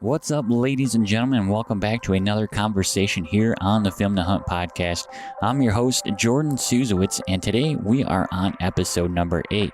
What's up, ladies and gentlemen, and welcome back to another conversation here on the Film to Hunt podcast. I'm your host, Jorden Suzowitz, and today we are on episode number 8.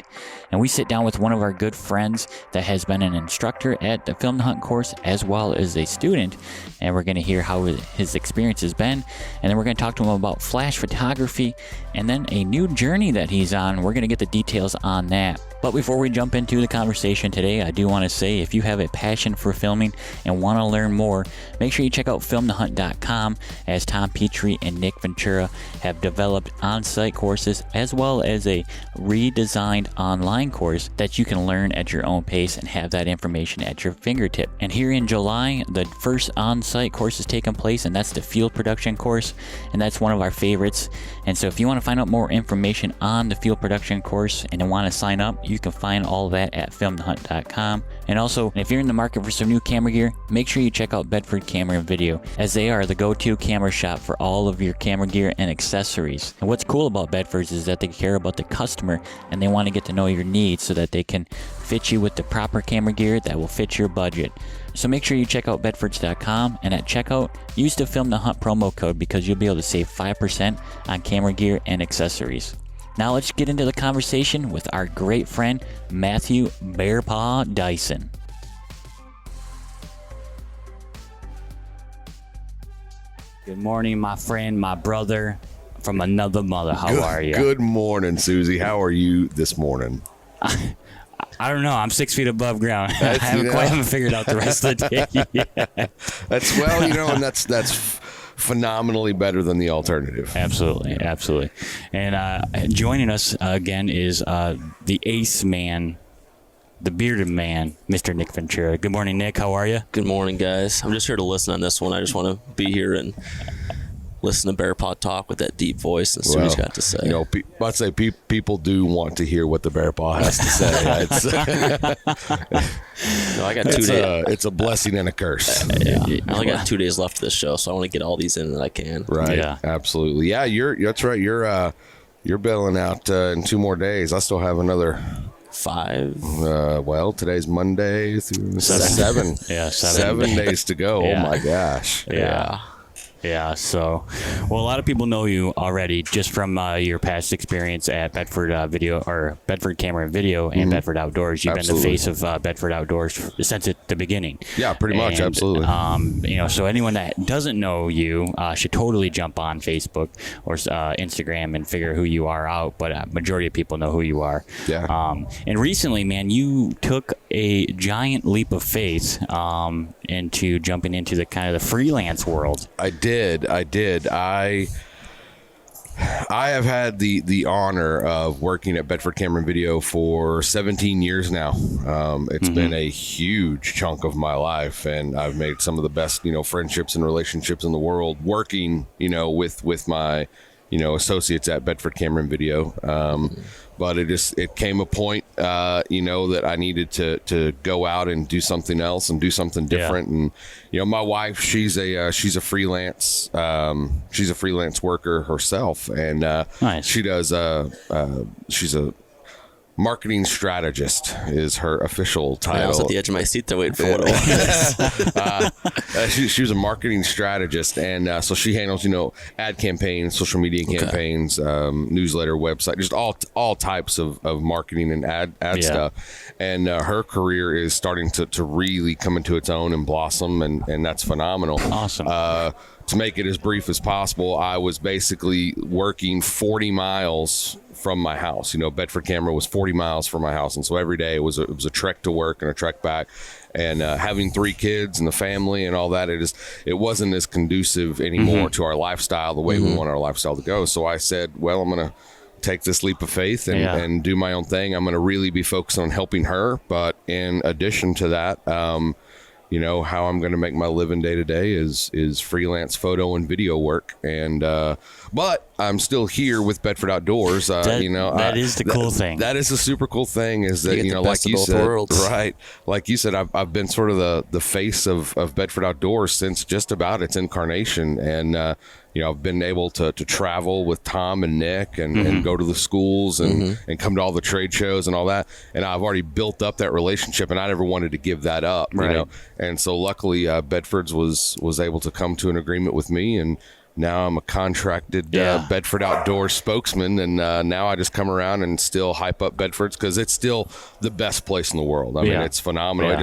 And we sit down with one of our good friends that has been an instructor at the Film to Hunt course as well as a student, and we're going to hear how his experience has been, and then we're going to talk to him about flash photography, and then a new journey that he's on. We're going to get the details on that. But before we jump into the conversation today, I do want to say if you have a passion for filming and want to learn more, make sure you check out filmtohunt.com, as Tom Petrie and Nick Ventura have developed on-site courses as well as a redesigned online course that you can learn at your own pace and have that information at your fingertip. And here in July, the first on-site course is taking place, and that's the field production course, and that's one of our favorites. And so if you want to find out more information on the field production course and want to sign up, you can find all that at filmtohunt.com. And also, if you're in the market for some new camera gear, make sure you check out Bedford Camera Video, as they are the go-to camera shop for all of your camera gear and accessories. And what's cool about Bedford's is that they care about the customer and they want to get to know your needs so that they can fit you with the proper camera gear that will fit your budget. So make sure you check out bedfords.com, and at checkout, use the Film to Hunt promo code because you'll be able to save 5% on camera gear and accessories. Now let's get into the conversation with our great friend, Mathew Bearpaw Dyson. Good morning, my friend, my brother from another mother. How are you? Good morning, Susie. How are you this morning? I don't know. I'm 6 feet above ground. I haven't figured out the rest of the day yet. That's phenomenally better than the alternative. Absolutely. And joining us again is the ace man, the bearded man, Mr. Nick Ventura. Good morning, Nick. How are you? Good morning, guys. I'm just here to listen on this one. I just want to be here and listen to Bearpaw talk with that deep voice and see what he's got to say. I'd say people do want to hear what the Bearpaw has to say. I got 2 days. It's a blessing and a curse. I only got 2 days left of this show, so I want to get all these in that I can. Right. Yeah. Absolutely. Yeah. That's right. You're bailing out in 2 more days. I still have another 5. Today's Monday through 7. Yeah, 7 days to go. Yeah. Oh my gosh. Yeah, so, a lot of people know you already just from your past experience at Bedford Bedford Camera and Video and Bedford Outdoors. You've been the face of Bedford Outdoors since the beginning. Yeah, pretty much, absolutely. So anyone that doesn't know you should totally jump on Facebook or Instagram and figure who you are out, but majority of people know who you are. Yeah. And recently, man, you took a giant leap of faith into jumping into the kind of the freelance world. I did. I have had the honor of working at Bedford Camera and Video for 17 years now. It's been a huge chunk of my life, and I've made some of the best, friendships and relationships in the world working, with my, associates at Bedford Camera and Video. But it came a point, that I needed to go out and do something else and do something different. Yeah. And, my wife, she's a freelance worker herself. And, nice. She does, she's a marketing strategist is her official title. I was at the edge of my seat there waiting for what it was. She was a marketing strategist, and so she handles, ad campaigns, social media campaigns, newsletter, website, just all types of marketing and ad stuff. And her career is starting to really come into its own and blossom, and that's phenomenal. Awesome. To make it as brief as possible, I was basically working 40 miles from my house. Bedford Camera was 40 miles from my house, and so every day it was a trek to work and a trek back. And having 3 kids and the family and all that, it wasn't as conducive anymore to our lifestyle, the way we want our lifestyle to go. So I said, well, I'm going to take this leap of faith and do my own thing. I'm going to really be focused on helping her, but in addition to that, how I'm going to make my living day to day is freelance photo and video work. And, but I'm still here with Bedford Outdoors. That is the cool thing. That is a super cool thing is that, like you said, right. Like you said, I've been sort of the face of Bedford Outdoors since just about its incarnation. And, I've been able to travel with Tom and Nick and go to the schools and come to all the trade shows and all that. And I've already built up that relationship, and I never wanted to give that up, And so luckily Bedford's was able to come to an agreement with me, and now I'm a contracted Bedford Outdoor spokesman, and now I just come around and still hype up Bedford's because it's still the best place in the world. I mean, it's phenomenal. It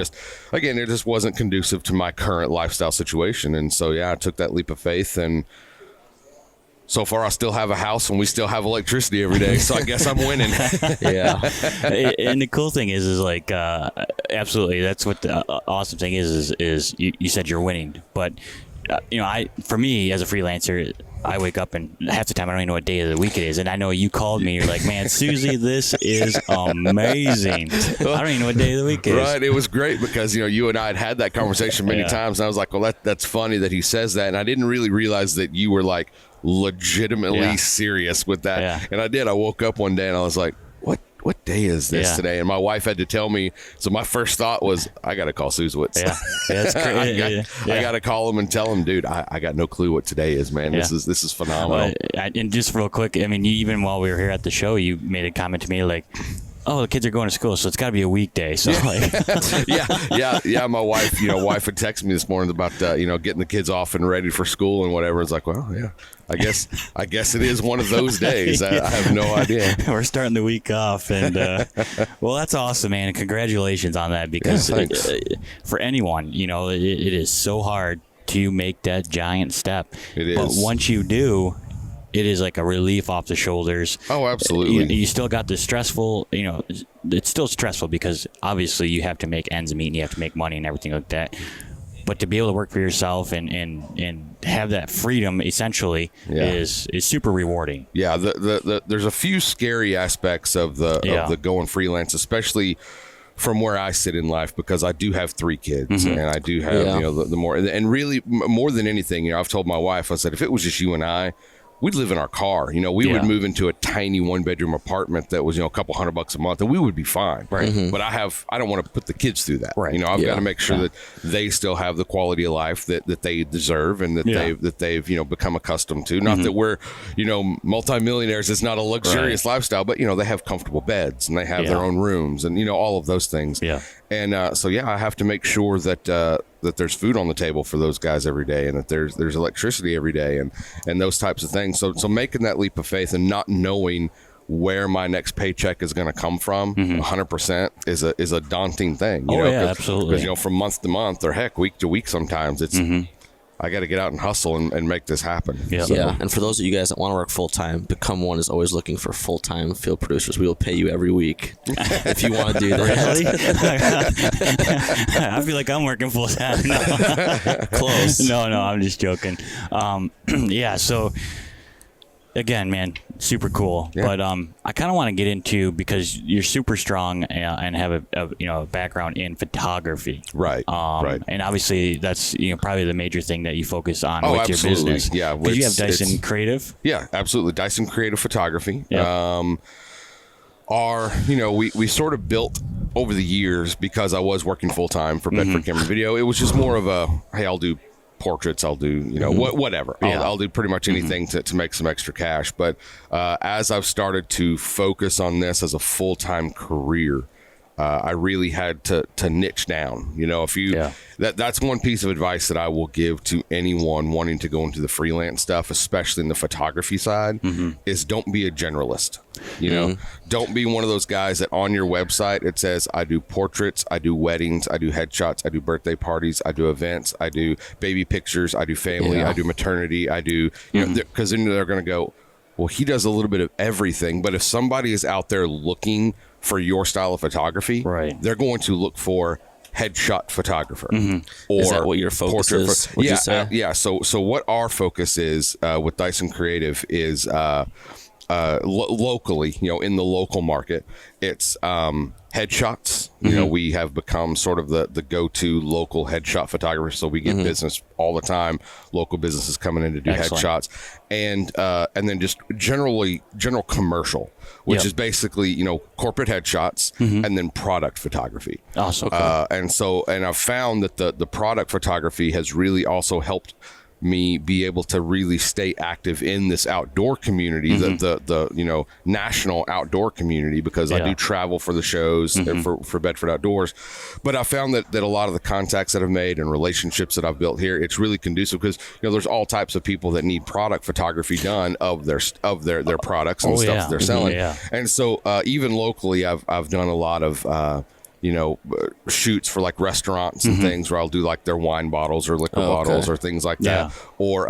just wasn't conducive to my current lifestyle situation, and so I took that leap of faith, and so far I still have a house and we still have electricity every day, so I guess I'm winning. And the cool thing is like absolutely, that's what the awesome thing is you said you're winning, but for me as a freelancer, I wake up and half the time I don't even know what day of the week it is. And I know you called me. You're like, man, Susie, this is amazing. I don't even know what day of the week it is. Right. It was great because, you and I had that conversation many times. And I was like, well, that's funny that he says that. And I didn't really realize that you were like legitimately serious with that. Yeah. And I did. I woke up one day and I was like, what day is this today? And my wife had to tell me. So my first thought was, I got to call Susewitz. That's crazy. I got to call him and tell him, dude, I got no clue what today is, man. This is phenomenal. And just real quick, I mean, even while we were here at the show, you made a comment to me like, oh, the kids are going to school, so it's got to be a weekday. So yeah. My wife had texted me this morning about getting the kids off and ready for school and whatever. It's like, well, yeah, I guess it is one of those days. I have no idea. We're starting the week off, and well, that's awesome, man. Congratulations on that, because for anyone, it is so hard to make that giant step. It is. But once you do, it is like a relief off the shoulders. Oh, absolutely. You still got the stressful, it's still stressful because obviously you have to make ends meet and you have to make money and everything like that. But to be able to work for yourself and have that freedom essentially is super rewarding. Yeah, there's a few scary aspects of the going freelance, especially from where I sit in life, because I do have 3 kids and I do have the more, and really more than anything, I've told my wife, I said, if it was just you and I, we'd live in our car. We would move into a tiny 1-bedroom apartment that was, a couple $100 a month, and we would be fine. Right. But I don't want to put the kids through that. Right. I've got to make sure that they still have the quality of life that they deserve and that they've become accustomed to. Not that we're, multimillionaires. It's not a luxurious lifestyle, but they have comfortable beds and they have their own rooms and all of those things. Yeah. And I have to make sure that that there's food on the table for those guys every day, and that there's electricity every day, and those types of things. So making that leap of faith and not knowing where my next paycheck is going to come from 100% is a daunting thing. Absolutely. Because from month to month, or heck, week to week, sometimes it's. I got to get out and hustle and make this happen. Yeah. And for those of you guys that want to work full time, Become One is always looking for full time field producers. We will pay you every week if you want to do that. Really? I feel like I'm working full time. Close. No, I'm just joking. So again, man, super cool. Yeah. But I kind of want to get into, because you're super strong and have a background in photography. Right. Right. And obviously that's probably the major thing that you focus on with your business. Yeah. Because you have Dyson Creative. Yeah, absolutely. Dyson Creative Photography. Yep. We sort of built over the years, because I was working full time for Bedford Camera Video. It was just more of a, hey, I'll do portraits, I'll do whatever. I'll do pretty much anything to make some extra cash. But as I've started to focus on this as a full-time career, I really had to niche down. That's one piece of advice that I will give to anyone wanting to go into the freelance stuff, especially in the photography side, is don't be a generalist. Don't be one of those guys that on your website it says, I do portraits, I do weddings, I do headshots, I do birthday parties, I do events, I do baby pictures, I do family, I do maternity, I do, because then they're going to go, well, he does a little bit of everything. But if somebody is out there looking for your style of photography, they're going to look for headshot photographer. Or is that what your focus is? Would you say? Yeah. So what our focus is with Dyson Creative is locally, in the local market, it's headshots. We have become sort of the go-to local headshot photographer. So we get business all the time. Local businesses coming in to do headshots, and then just general commercial, which is basically corporate headshots and then product photography. Awesome. And I've found that the product photography has really also helped me be able to really stay active in this outdoor community, the national outdoor community, because I do travel for the shows for Bedford Outdoors. But I found that a lot of the contacts that I've made and relationships that I've built here, it's really conducive, because there's all types of people that need product photography done of their products and stuff that they're selling. And so even locally, I've done a lot of shoots for like restaurants and things, where I'll do like their wine bottles or liquor bottles or things like that. Or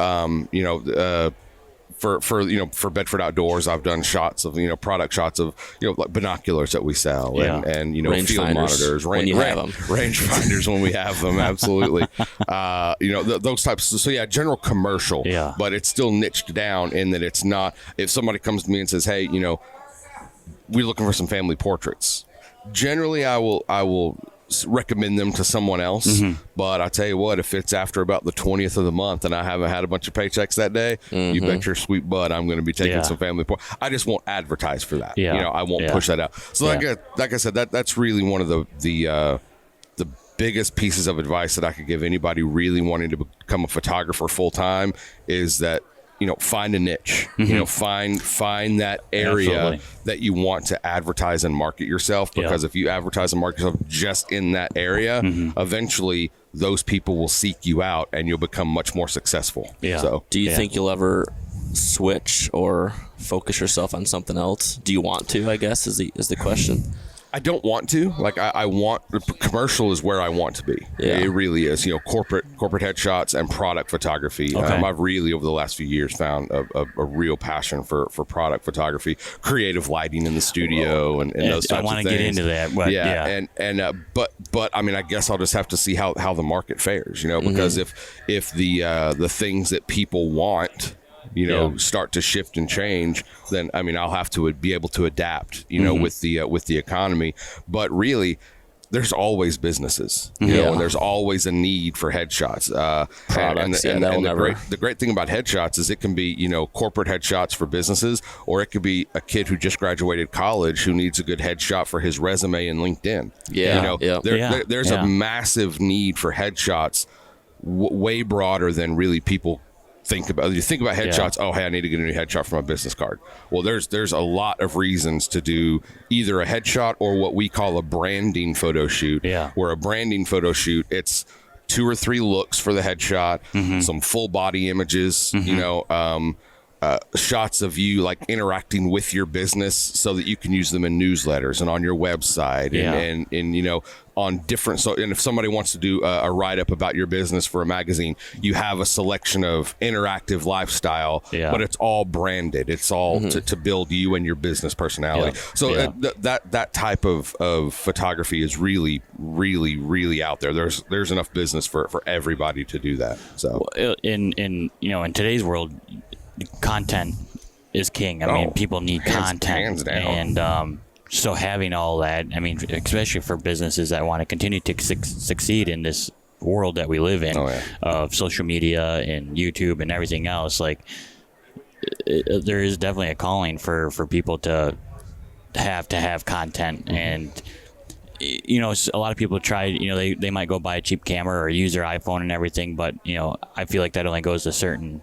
for Bedford Outdoors, I've done shots of product shots of like binoculars that we sell and range field monitors, range finders when we have them. Absolutely. Those types. So general commercial. But it's still niched down in that it's not. If somebody comes to me and says, "Hey, we're looking for some family portraits," generally I will recommend them to someone else. But I tell you what, if it's after about the 20th of the month and I haven't had a bunch of paychecks that day, you bet your sweet butt I'm going to be taking some family portraits. I just won't advertise for that. I won't push that out. So like I said, that's really one of the biggest pieces of advice that I could give anybody really wanting to become a photographer full time is that find a niche, find that area that you want to advertise and market yourself, because if you advertise and market yourself just in that area, eventually those people will seek you out and you'll become much more successful. So do you think you'll ever switch or focus yourself on something else? Do you want to, I guess, is the question. I don't want to. Like I want commercial is where I want to be. It really is. Corporate headshots and product photography. I've really over the last few years found a real passion for product photography, creative lighting in the studio, and those types of things. I want to get into that. But but I mean, I guess I'll just have to see how the market fares. Because if the things that people want start to shift and change, then I mean I'll have to be able to adapt with the economy. But really there's always businesses and there's always a need for headshots, products, the great thing about headshots is it can be corporate headshots for businesses, or it could be a kid who just graduated college who needs a good headshot for his resume and LinkedIn. There's a massive need for headshots, way broader than really people think about. You think about headshots. Oh, hey, I need to get a new headshot for my business card. Well, there's a lot of reasons to do either a headshot or what we call a branding photo shoot. Where a branding photo shoot, it's 2 or 3 looks for the headshot, some full body images, shots of you like interacting with your business so that you can use them in newsletters and on your website and on different. So, and if somebody wants to do a write-up about your business for a magazine, you have a selection of interactive lifestyle, but it's all branded. It's all to build you and your business personality. So that type of photography is really, really, really out there. There's enough business for everybody to do that. So in today's world, content is king. I mean, people need content, hands down. and so having all that, I mean, especially for businesses that want to continue to succeed in this world that we live in, of social media and YouTube and everything else, like there is definitely a calling for people to have content. And a lot of people try, they might go buy a cheap camera or use their iPhone and everything, but I feel like that only goes a certain.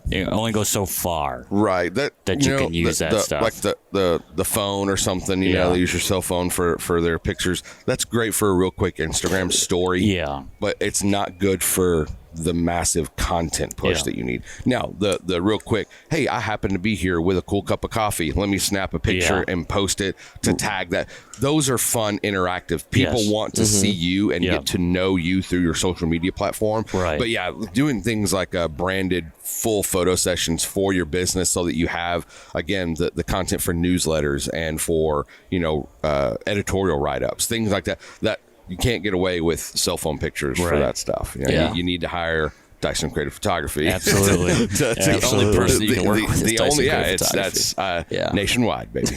It only goes so far, right? That you can use that stuff, like the phone or something. They use your cell phone for their pictures. That's great for a real quick Instagram story. But it's not good for the massive content push that you need. Now, the real quick, hey, I happen to be here with a cool cup of coffee. Let me snap a picture and post it to tag that. Those are fun, interactive. People want to see you and get to know you through your social media platform. Right. But doing things like branded full photo sessions for your business so that you have, again, the content for newsletters and for, editorial write-ups, things like that you can't get away with cell phone pictures for that stuff. You need to hire Dyson Creative Photography. Absolutely. The only person you can work with is Dyson Creative Photography. That's nationwide, baby.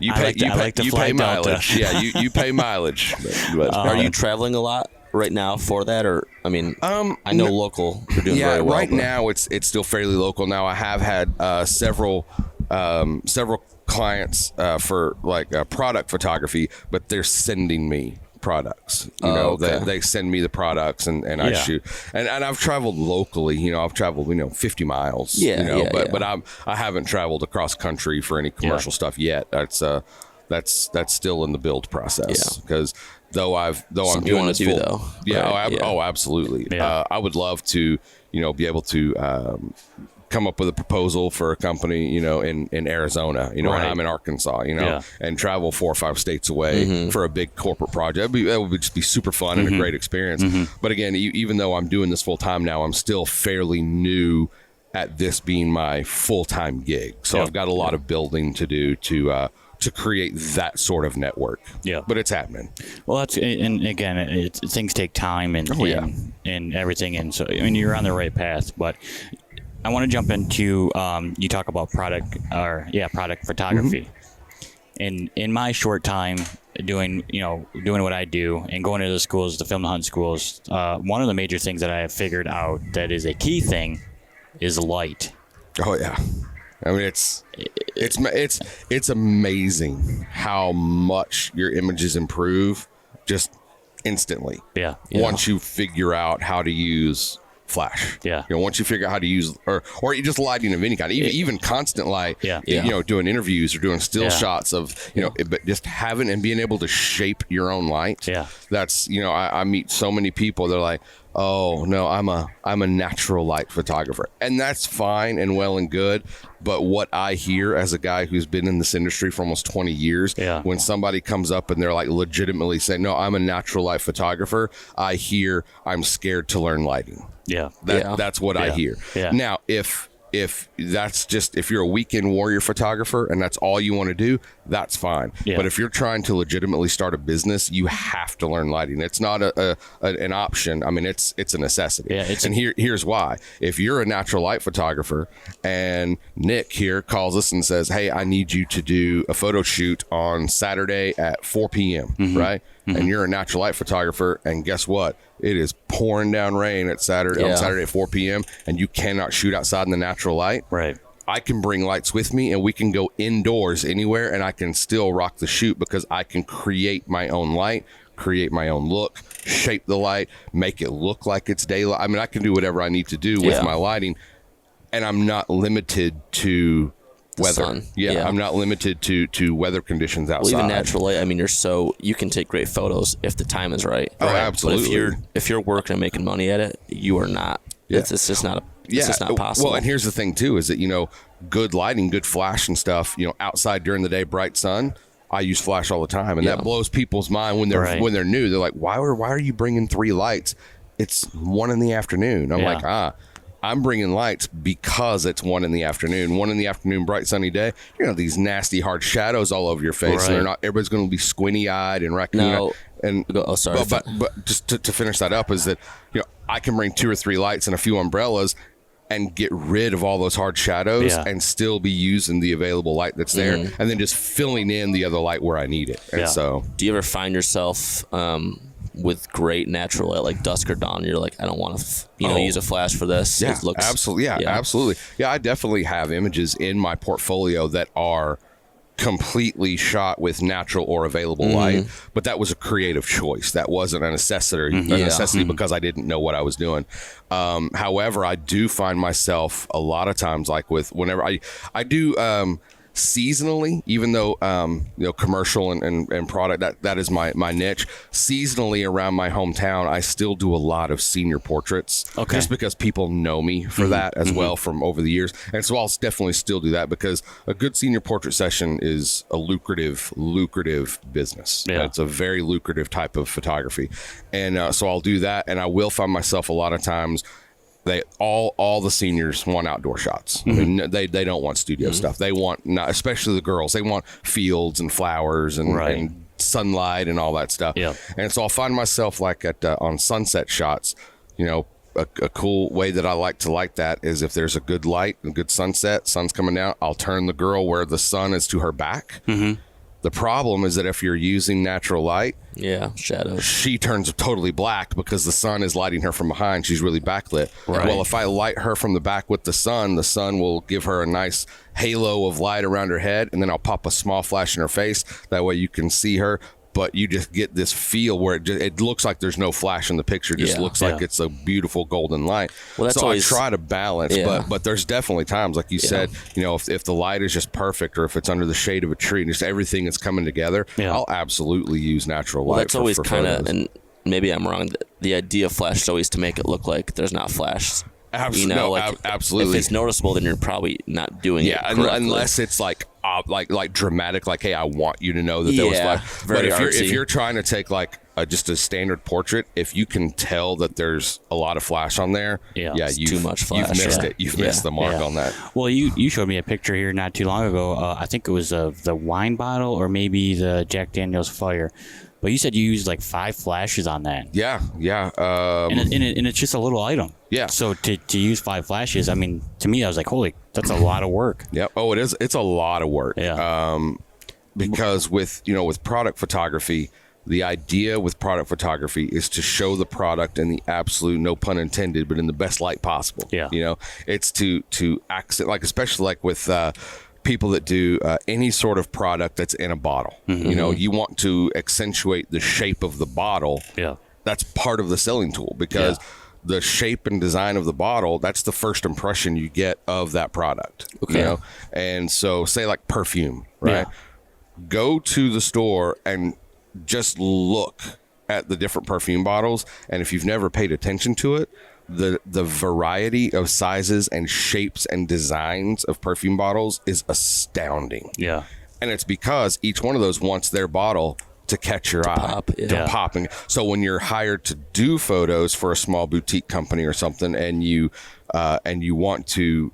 You pay mileage. You pay mileage. Are you traveling a lot right now for that, or I know local. You're doing very well. Right now it's still fairly local. Now I have had several clients for like product photography, but they're sending me products. You know, okay. they send me the products and I shoot. And I've traveled locally. You know, I've traveled 50 miles. Yeah, you know, yeah, but I haven't traveled across country for any commercial stuff yet. That's still in the build process because though I'm doing this full, though. Right? Oh, absolutely. Yeah. I would love to be able to come up with a proposal for a company in Arizona, and I'm in Arkansas, and travel 4 or 5 states away for a big corporate project. That would just be super fun and a great experience. But again, even though I'm doing this full time now, I'm still fairly new at this being my full-time gig. So I've got a lot of building to do to create that sort of network. Yeah. But it's happening. Well, and again, things take time and everything. And so, I mean, you're on the right path, but I want to jump into, you talk about product photography. And in my short time doing what I do and going to the schools, the Film to Hunt schools, one of the major things that I have figured out that is a key thing is light. Oh yeah. I mean, it's amazing how much your images improve just instantly. Yeah. Once you figure out how to use flash. Yeah. Once you figure out how to use or just lighting of any kind, even constant light. Yeah. Doing interviews or doing still shots of but just having and being able to shape your own light. Yeah. That's I meet so many people. They're like, oh no, I'm a natural light photographer, and that's fine and well and good. But what I hear as a guy who's been in this industry for almost 20 years, when somebody comes up and they're like legitimately saying, no, I'm a natural light photographer, I hear I'm scared to learn lighting. Yeah. That's what I hear. Yeah. Now, if you're a weekend warrior photographer and that's all you want to do, that's fine. Yeah. But if you're trying to legitimately start a business, you have to learn lighting. It's not an option. I mean, it's a necessity. Yeah, here's why. If you're a natural light photographer and Nick here calls us and says, hey, I need you to do a photo shoot on Saturday at 4 p.m., right? And you're a natural light photographer, and guess what? It is pouring down rain on Saturday at 4 p.m. and you cannot shoot outside in the natural light. Right. I can bring lights with me and we can go indoors anywhere and I can still rock the shoot because I can create my own light, create my own look, shape the light, make it look like it's daylight. I mean, I can do whatever I need to do with my lighting, and I'm not limited to weather. I'm not limited to weather conditions outside. Well, even natural light. I mean, you can take great photos if the time is right. Oh, absolutely. But if you're working and making money at it, you are not. Yeah. It's just not possible. Well, and here's the thing too: is that good lighting, good flash and stuff. Outside during the day, bright sun. I use flash all the time, and that blows people's mind when they're new. They're like, "Why are you bringing 3 lights? It's 1 in the afternoon." I'm like, I'm bringing lights because it's 1 in the afternoon. 1 in the afternoon, bright sunny day. These nasty hard shadows all over your face, and everybody's going to be squinty eyed and raccoon. But just to finish that up is that I can bring 2 or 3 lights and a few umbrellas and get rid of all those hard shadows and still be using the available light that's there, and then just filling in the other light where I need it. And so, do you ever find yourself with great natural light, like dusk or dawn, you're like, I don't want to use a flash for this? Yeah, it looks, absolutely. Absolutely. Yeah, I definitely have images in my portfolio that are completely shot with natural or available light, but that was a creative choice. That wasn't a necessity because I didn't know what I was doing. However, I do find myself a lot of times, like whenever I do seasonally, even though commercial and product, that is my niche. Seasonally around my hometown, I still do a lot of senior portraits, just because people know me for that as well from over the years, and so I'll definitely still do that because a good senior portrait session is a lucrative business. It's a very lucrative type of photography, and so I'll do that, and I will find myself a lot of times. They all the seniors want outdoor shots. I mean, they don't want studio stuff. They want, especially the girls, they want fields and flowers and sunlight and all that stuff. And so I'll find myself like on sunset shots. A cool way that I like to light that is if there's a good light, a good sunset, sun's coming down, I'll turn the girl where the sun is to her back. The problem is that if you're using natural light, shadows, she turns totally black because the sun is lighting her from behind. She's really backlit. Well, if I light her from the back with the sun will give her a nice halo of light around her head, and then I'll pop a small flash in her face. That way you can see her, but you just get this feel where it looks like there's no flash in the picture. It just looks like it's a beautiful golden light. Well, that's so always, I try to balance, but there's definitely times, like you said, you know, if the light is just perfect, or if it's under the shade of a tree and just everything is coming together, I'll absolutely use natural light. That's always kind of, and maybe I'm wrong, the idea of flash is always to make it look like there's not flash. Absolutely, you know, like absolutely. If it's noticeable, then you're probably not doing it correctly. Unless it's like dramatic, like, hey, I want you to know that there was flash. But if you're trying to take like just a standard portrait, if you can tell that there's a lot of flash on there, you've too much flash. You've missed it. You've missed the mark on that. Well, you showed me a picture here not too long ago. I think it was of the wine bottle or maybe the Jack Daniel's Fire. But you said you used like 5 flashes on that. Yeah. And it's just a little item. Yeah. So to use 5 flashes, I mean, to me, I was like, holy, that's a lot of work. Yeah. Oh, it is. It's a lot of work. Yeah. Because with product photography, the idea with product photography is to show the product in the absolute, no pun intended, but in the best light possible. Yeah. You know, it's to accent, like, especially like with people that do any sort of product that's in a bottle. You know, you want to accentuate the shape of the bottle. Yeah. That's part of the selling tool, because the shape and design of the bottle, that's the first impression you get of that product. Okay. You know? And so say like perfume, right? Go to the store and just look at the different perfume bottles. And if you've never paid attention to it, the variety of sizes and shapes and designs of perfume bottles is astounding. Yeah. And it's because each one of those wants their bottle to catch your eye, to pop. And so when you're hired to do photos for a small boutique company or something, and you want to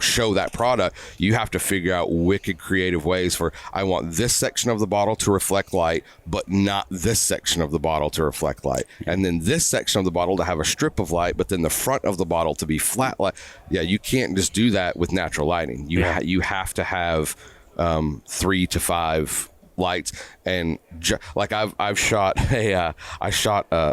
show that product, you have to figure out wicked creative ways for, I want this section of the bottle to reflect light, but not this section of the bottle to reflect light. And then this section of the bottle to have a strip of light, but then the front of the bottle to be flat light. Yeah, you can't just do that with natural lighting. You have to have 3 to 5 lights. And like I've shot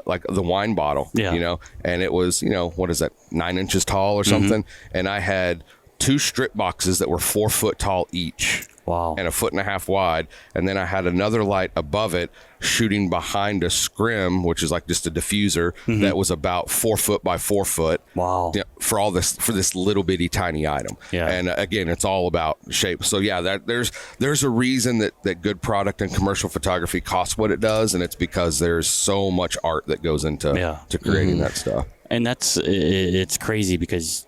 like the wine bottle, you know, and it was, you know, what is that, 9 inches tall or something, and I had 2 strip boxes that were 4 foot tall each. Wow. And 1.5 feet wide. And then I had another light above it shooting behind a scrim, which is like just a diffuser that was about 4 foot by 4 foot. Wow. You know, for this little bitty tiny item. Yeah. And again, it's all about shape. So yeah, there's a reason that good product and commercial photography costs what it does, and it's because there's so much art that goes into to creating that stuff. And it's crazy because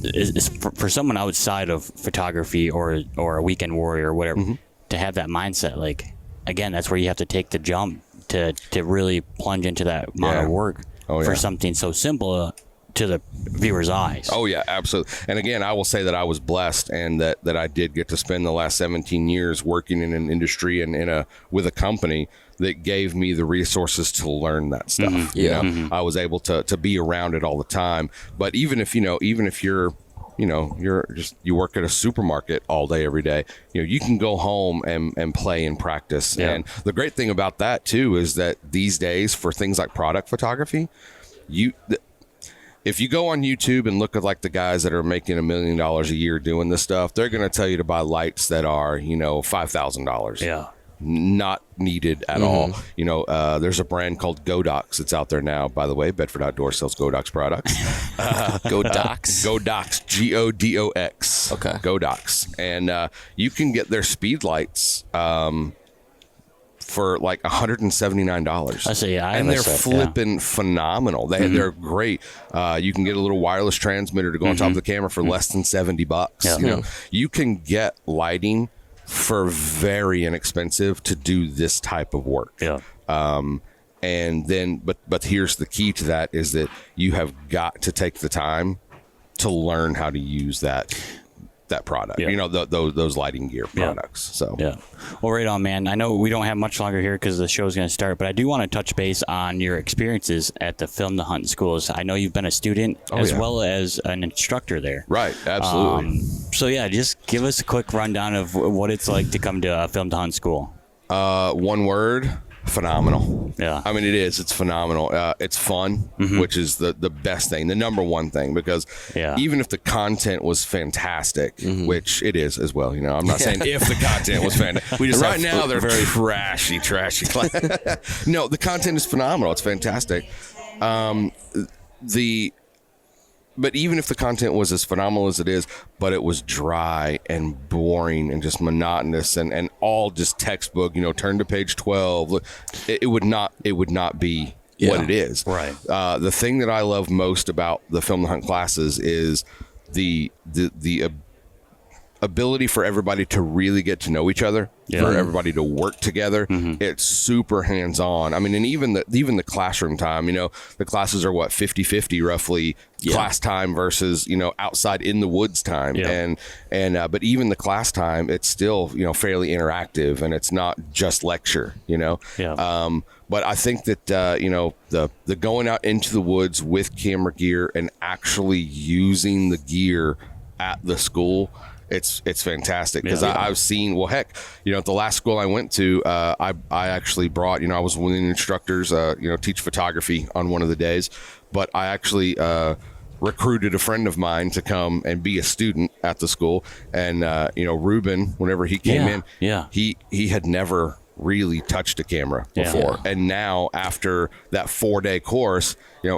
it's for someone outside of photography or a weekend warrior or whatever, to have that mindset, like, again, that's where you have to take the jump to really plunge into that amount of work for something so simple to the viewer's eyes. Oh yeah, absolutely. And again, I will say that I was blessed, and that I did get to spend the last 17 years working in an industry and with a company that gave me the resources to learn that stuff. You know, I was able to be around it all the time. But even if you're you work at a supermarket all day, every day, you know, you can go home and play and practice. Yeah. And the great thing about that too is that these days, for things like product photography, if you go on YouTube and look at like the guys that are making $1 million a year doing this stuff, they're going to tell you to buy lights that are, you know, $5,000. Yeah. Not needed at all. You know, there's a brand called Godox that's out there now. By the way, Bedford Outdoor sells Godox products. Godox? Godox, Godox. Okay. Godox. And you can get their speed lights for like $179. I see, yeah, and they're flipping phenomenal. They're great. You can get a little wireless transmitter to go on top of the camera for less than $70. Yeah. You know, you can get lighting for very inexpensive to do this type of work. Yeah. And then, but here's the key to that, is that you have got to take the time to learn how to use that product. You know, those lighting gear products. So well, right on, man. I know we don't have much longer here because the show's going to start, but I do want to touch base on your experiences at the Film to Hunt schools. I know you've been a student as well as an instructor there. Right, absolutely. So yeah, just give us a quick rundown of what it's like to come to a Film to Hunt school. One word: phenomenal. Yeah. I mean, it is. It's phenomenal. It's fun, which is the best thing, the number one thing, because even if the content was fantastic, which it is as well, I'm not saying if the content was fantastic. Right now, they're very trashy. No, the content is phenomenal. It's fantastic. But even if the content was as phenomenal as it is, but it was dry and boring and just monotonous and all just textbook, turn to page 12, it would not be what it is. Right. The thing that I love most about the Film the Hunt classes is the ability for everybody to really get to know each other, for everybody to work together. It's super hands-on. I mean, and even the classroom time, the classes are 50-50 roughly, class time versus, outside in the woods time. But even the class time, it's still, fairly interactive, and it's not just lecture, but I think that, the going out into the woods with camera gear and actually using the gear at the school, it's fantastic, because I've seen, at the last school I went to, I actually brought, I was one of the instructors, teach photography on one of the days, but I actually recruited a friend of mine to come and be a student at the school. And, Ruben, whenever he came in, he had never really touched a camera before. And now after that 4-day course,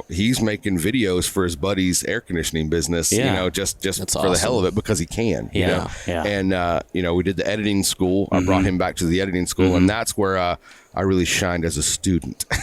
he's making videos for his buddy's air conditioning business, just That's for awesome. the hell of it, because he can, and, we did the editing school. I brought him back to the editing school, and that's where, I really shined as a student. I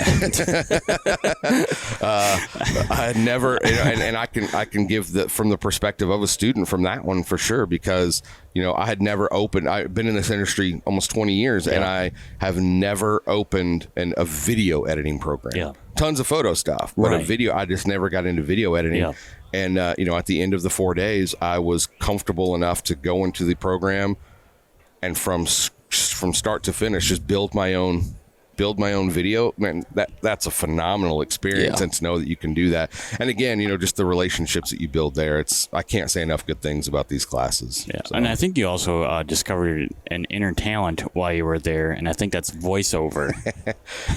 had never, and I can give from the perspective of a student from that one for sure, because, I had never opened, I've been in this industry almost 20 years, and I have never opened a video editing program. Tons of photo stuff, but a video, I just never got into video editing. And, at the end of the 4 days, I was comfortable enough to go into the program and from start to finish, just build my own video. Man, that's a phenomenal experience, and to know that you can do that. And again, just the relationships that you build there, I can't say enough good things about these classes. So. And I think you also discovered an inner talent while you were there, and I think that's voiceover.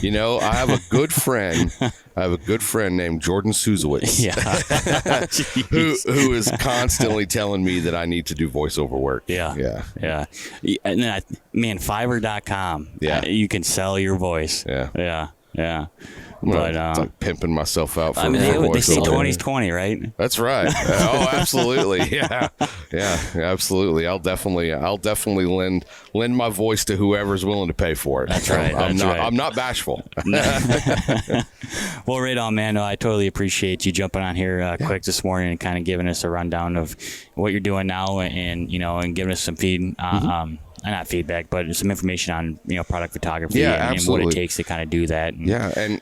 I have a good friend. I have a good friend named Jorden Suzowitz, who is constantly telling me that I need to do voiceover work. And then, Fiverr.com. You can sell your voice. But it's like pimping myself out for they say 20/20, right? That's right. Oh, absolutely. Yeah, absolutely. I'll definitely lend my voice to whoever's willing to pay for it. That's right. I'm not bashful. Well, right on, man. No, I totally appreciate you jumping on here quick this morning and kind of giving us a rundown of what you're doing now, and and giving us some not feedback, but some information on product photography and what it takes to kind of do that.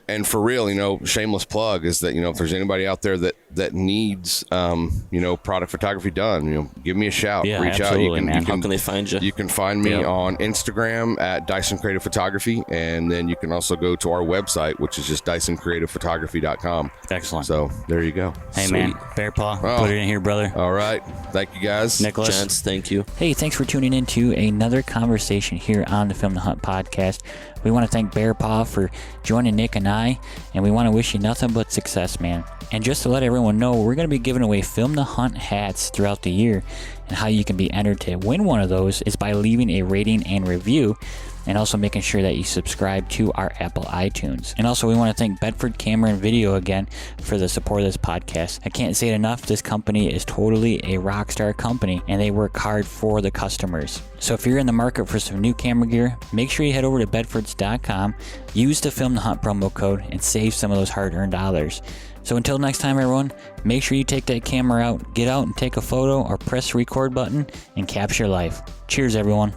And for real, shameless plug is that if there's anybody out there that needs product photography done, give me a shout. Reach out. How can they find you? You can find me on Instagram at Dyson Creative Photography, and then you can also go to our website, which is just DysonCreativePhotography.com. Excellent. So there you go. Hey, Sweet. man, Bearpaw, put it in here, brother. All right. Thank you, guys. Nicholas. Gents, thank you. Hey, thanks for tuning in to another conversation here on the Film the Hunt podcast. We want to thank Bearpaw for joining Nick and I, and we want to wish you nothing but success, man. And just to let everyone know, we're going to be giving away Film the Hunt hats throughout the year, and how you can be entered to win one of those is by leaving a rating and review, and also making sure that you subscribe to our Apple iTunes. And also, we want to thank Bedford Camera and Video again for the support of this podcast. I can't say it enough, this company is totally a rock star company, and they work hard for the customers. So if you're in the market for some new camera gear, make sure you head over to bedfords.com, use the Film the Hunt promo code, and save some of those hard-earned dollars. So until next time, everyone, make sure you take that camera out, get out and take a photo, or press the record button and capture life. Cheers, everyone.